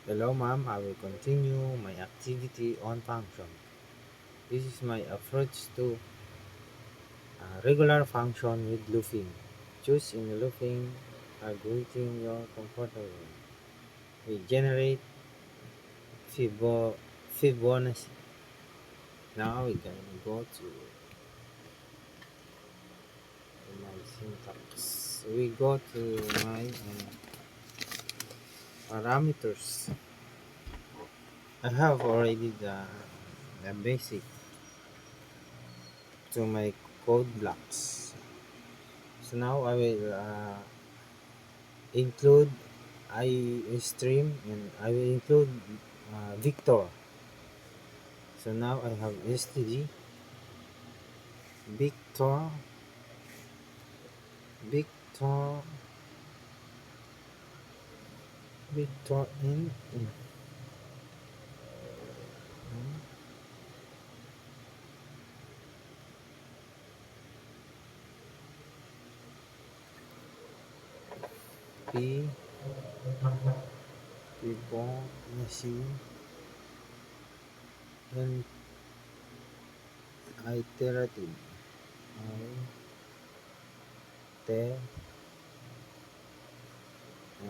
Hello ma'am, I will continue my activity on function. This is my approach to a regular function with looping. Choose in looping algorithm you're comfortable with. We generate Fibonacci. Now we can go to my syntax. We go to my parameters. I have already the basic to my code blocks. So now I will include I stream and I will include Victor. So now I have std Victor Victor Victor P Fibonacci and iterative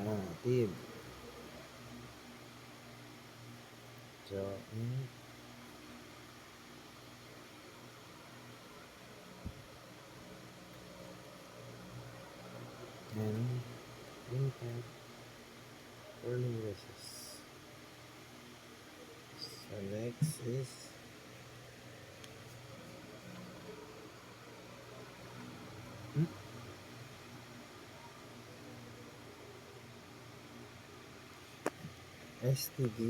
iterative join and intent curly braces. So next is std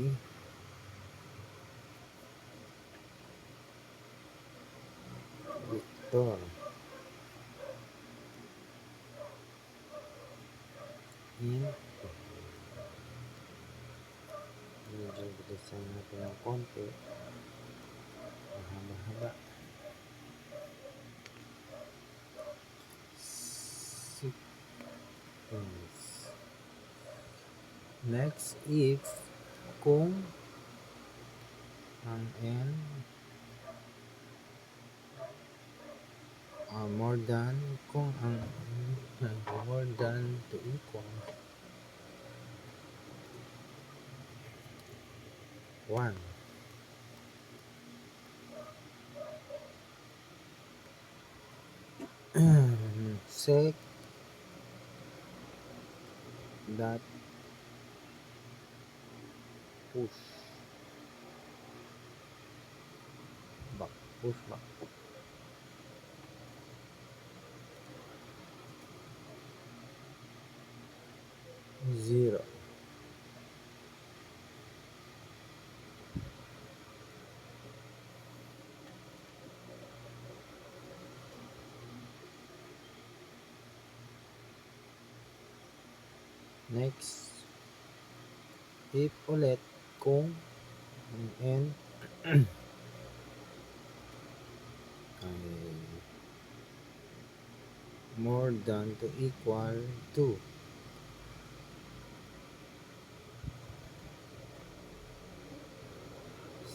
Victor in medyo bilisan natin ng konti mahaba-haba sequence. Next, if kung ang n more than kung ang more than to equal 1 sec dot push back push back 0. Next, if ulit kung ang n ay more than to equal to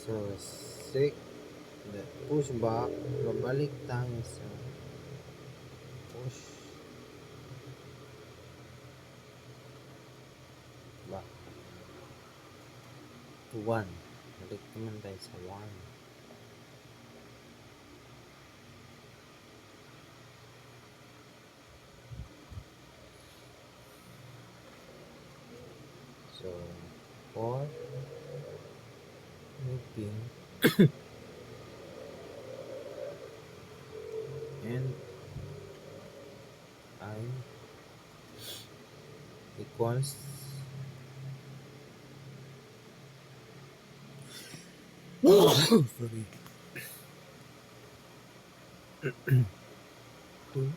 so sec that push back babalik tayo sa push back to 1 balik naman tayo sa 1 so for looping and I equals sorry 2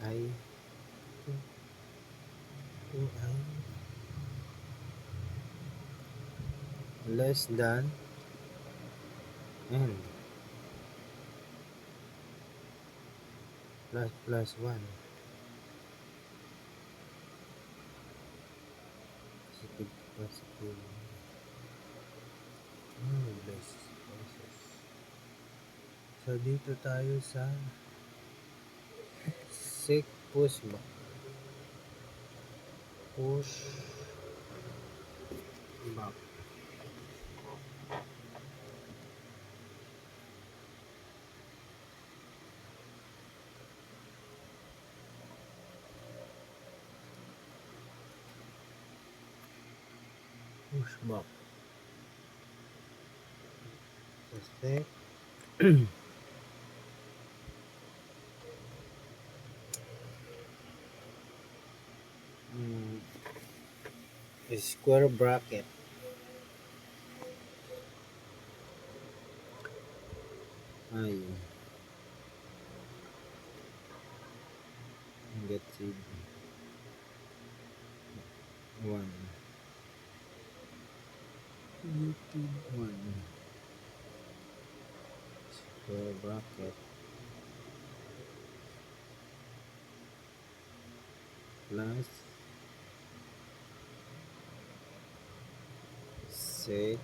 I 2 I less than n plus 1 positive, positive. Bless, process. So, dito tayo sa sick push ba? Push back. Push back. Suspect. mm, Square bracket. Ay, get seed. 1. YouTube 1. Square bracket. Plus sec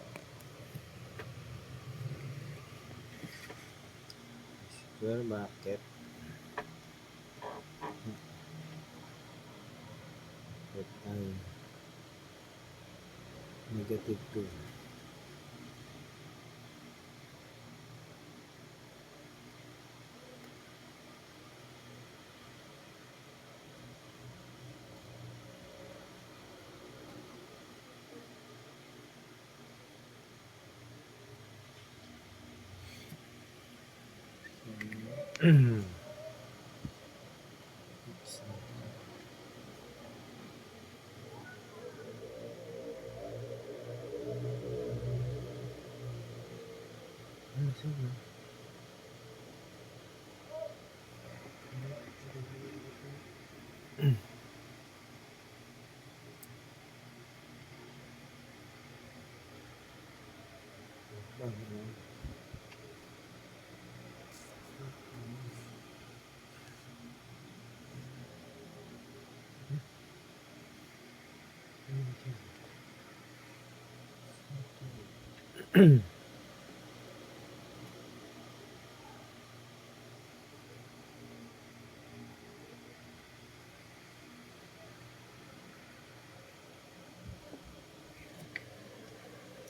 square bracket. That ay negative 2. Ano siya?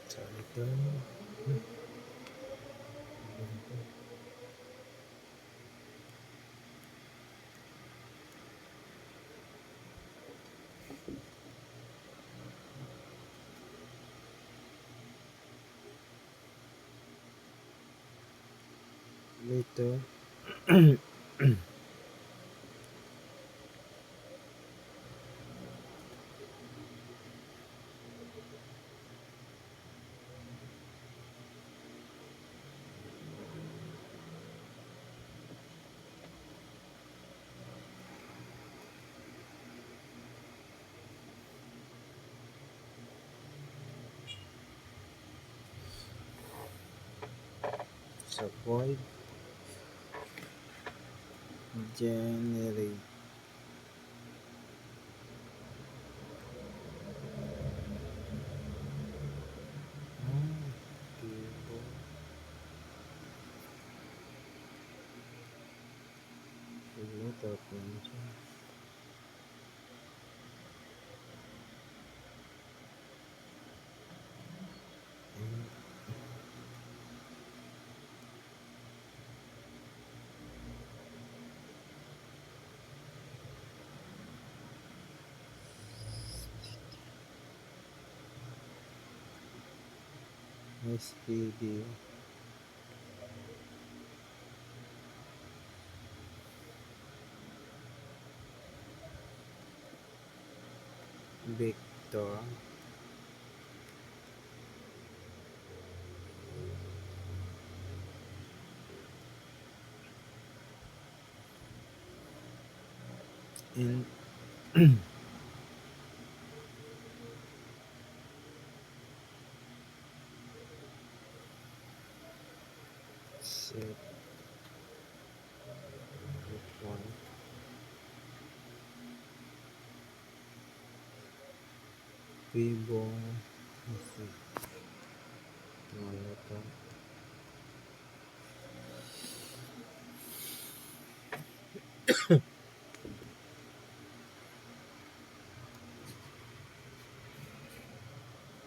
So, ito. Dito. So, void generate. Keyboard. Filter function. SPD. Vector. And set one. Vivo. Let's see. Ano to?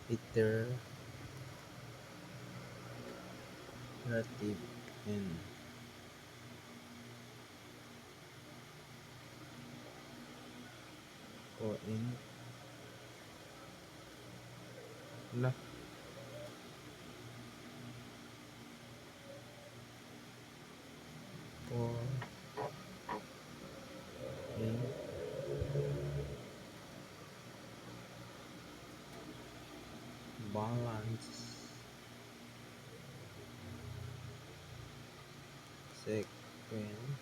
Iterative and coin. Wala. Coin. Balance. Sequence.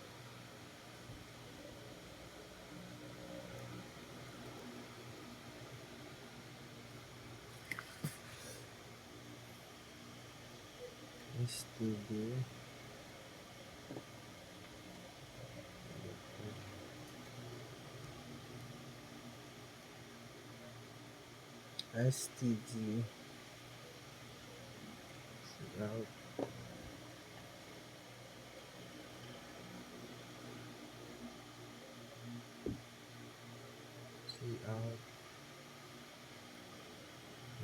STD. STG. Out. See out.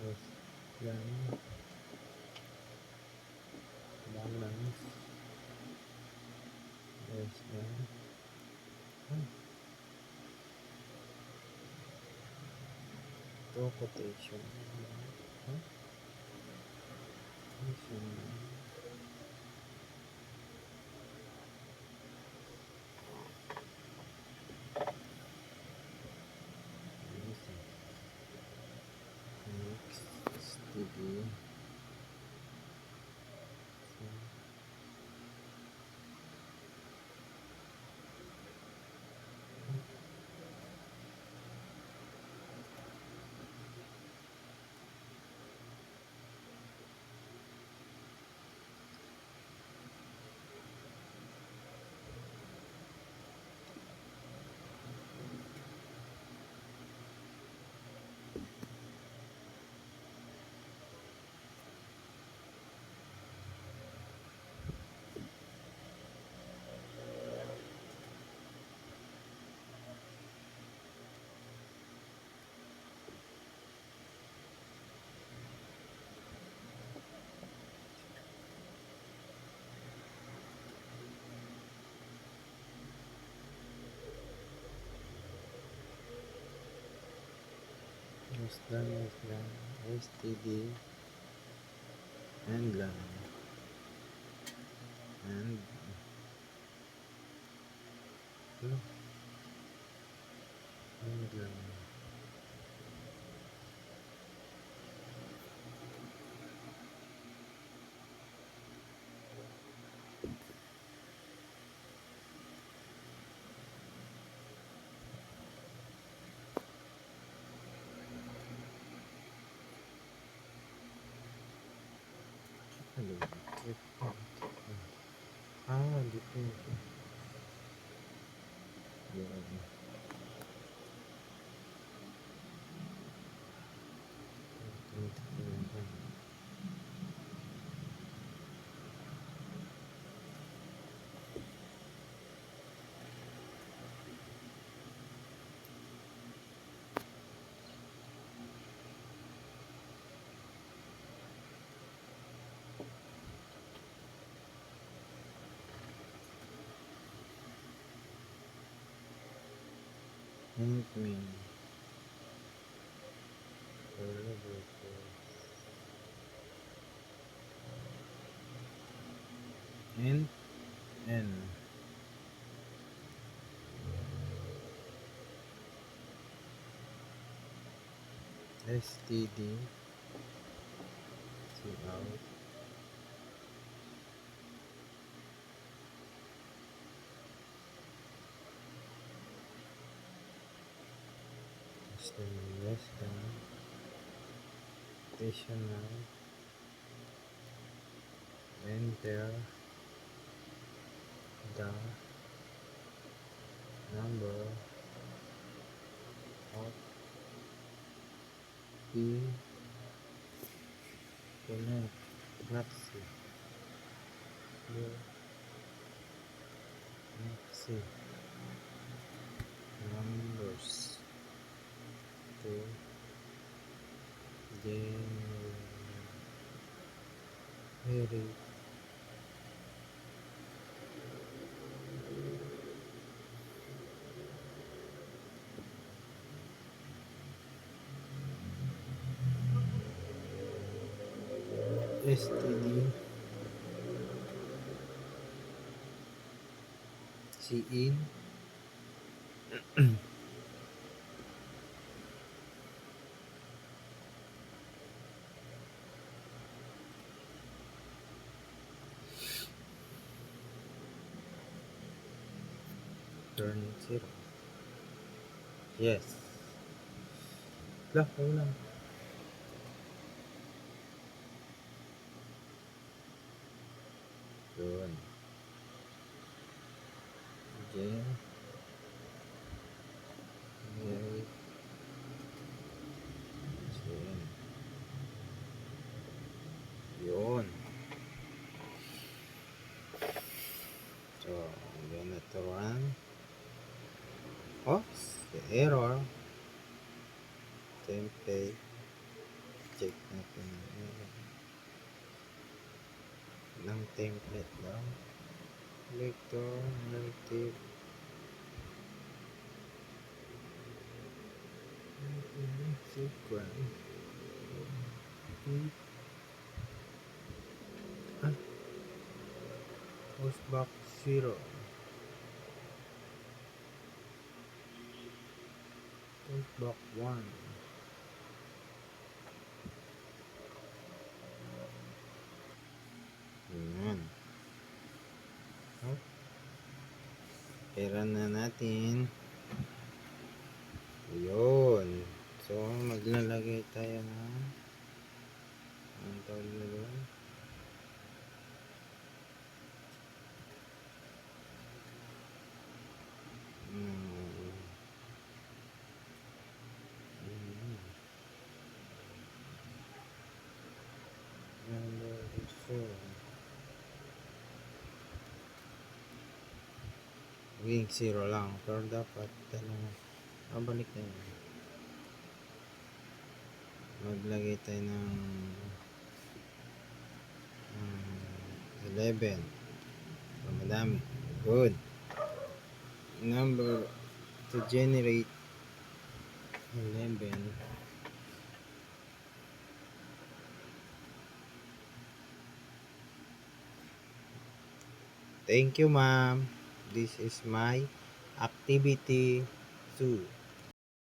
Yes. Yan. Balance. Yes. Yan. Ah, to quotation. Huh? Quotation. Next. STD. Is done. STD and line and no, and line. Hello. Dito. Yeah. And me. And N. STD. See out. Western. Stational. Enter the number of E connect Maxi Maxi numbers to generate std cin turn 0. Yes. Lah, ulang. Yun. Gen. Generate. Gen. Yun. So, I'm gonna to run. Oh, error. Template. Check natin ng template daw. Selector, narrative. Sequence. Ah, postbox 0. Postbox 1. Ayan. Oh, pera na natin. Yun. So, maglalagay tayo ng ang tawag na doon. Number 4. Maging 0 lang. Pero dapat balik na yun. Maglagay tayo ng 11. So, madami. Good. Number to generate 11. Thank you, ma'am. This is my activity 2.